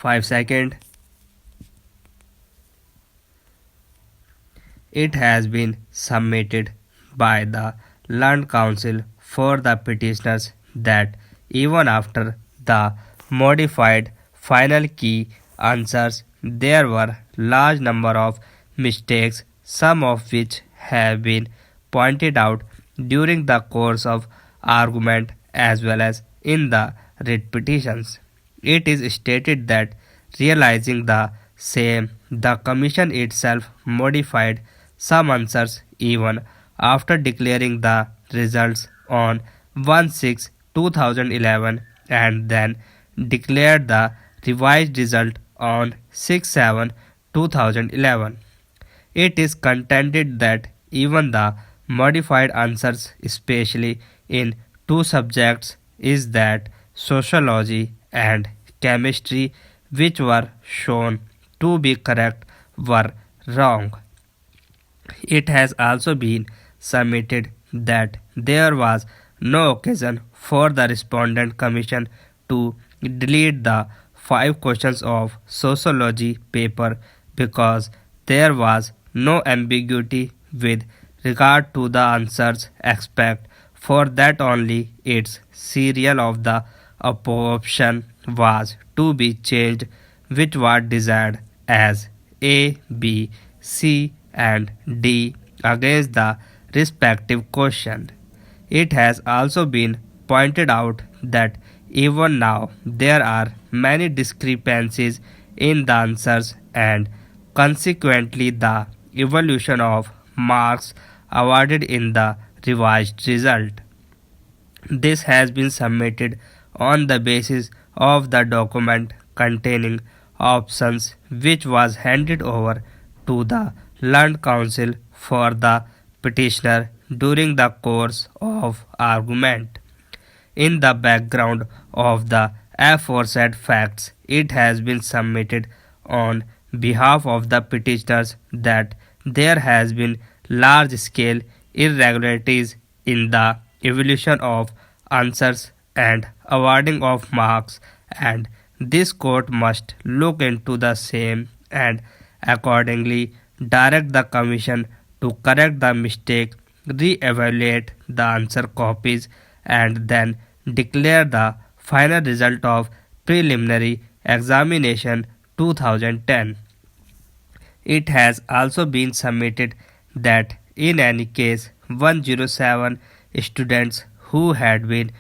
5 seconds. It has been submitted by the Learned Council for the petitioners that even after the modified final key answers, there were large number of mistakes, some of which have been pointed out during the course of argument as well as in the writ petitions. It is stated that realizing the same, the Commission itself modified some answers even after declaring the results on 1/6/2011 and then declared the revised result on 6/7/2011. It is contended that even the modified answers, especially in two subjects, is that sociology and chemistry, which were shown to be correct, were wrong. It has also been submitted that there was no occasion for the respondent commission to delete the 5 questions of sociology paper because there was no ambiguity with regard to the answers except for that only its serial of the option was to be changed, which was desired as A, B, C and D against the respective question. It has also been pointed out that even now there are many discrepancies in the answers and consequently the evolution of marks awarded in the revised result. This has been submitted on the basis of the document containing options which was handed over to the Learned Council for the petitioner during the course of argument. In the background of the aforesaid facts, it has been submitted on behalf of the petitioners that there has been large scale irregularities in the evolution of answers and awarding of marks, and this court must look into the same and accordingly direct the commission to correct the mistake, re-evaluate the answer copies, and then declare the final result of preliminary examination 2010. It has also been submitted that in any case 107 students who had been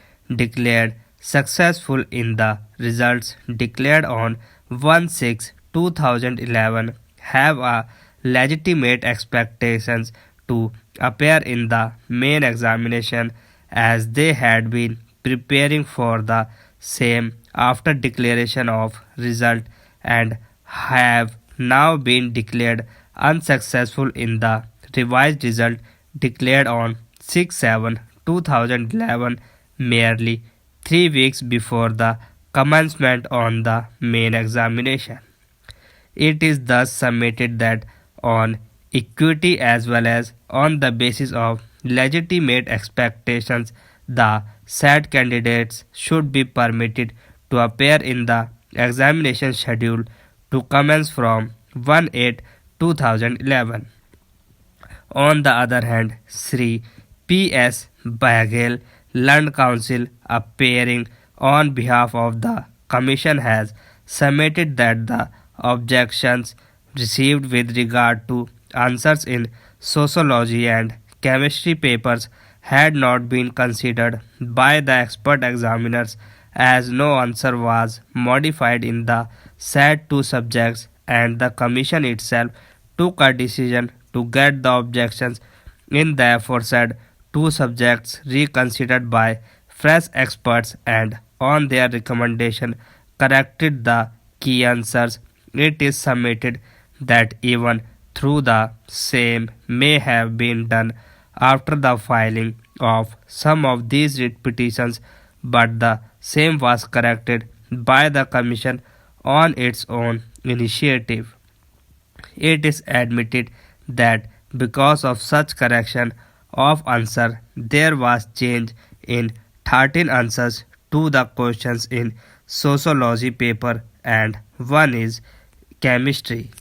declared successful in the results declared on 1/6/2011 have a legitimate expectations to appear in the main examination as they had been preparing for the same after declaration of result and have now been declared unsuccessful in the revised result declared on 6/7/2011 merely 3 weeks before the commencement on the main examination. It is thus submitted that on equity as well as on the basis of legitimate expectations, the said candidates should be permitted to appear in the examination schedule to commence from 1/8/2011. On the other hand, Sri P.S. Baghel, Learned Council, appearing on behalf of the Commission, has submitted that the objections received with regard to answers in sociology and chemistry papers had not been considered by the expert examiners as no answer was modified in the said two subjects, and the Commission itself took a decision to get the objections in the aforesaid two subjects reconsidered by fresh experts and on their recommendation corrected the key answers. It is submitted that even through the same may have been done after the filing of some of these writ petitions, but the same was corrected by the Commission on its own initiative. It is admitted that because of such correction of answer, there was change in 13 answers to the questions in sociology paper and one is chemistry.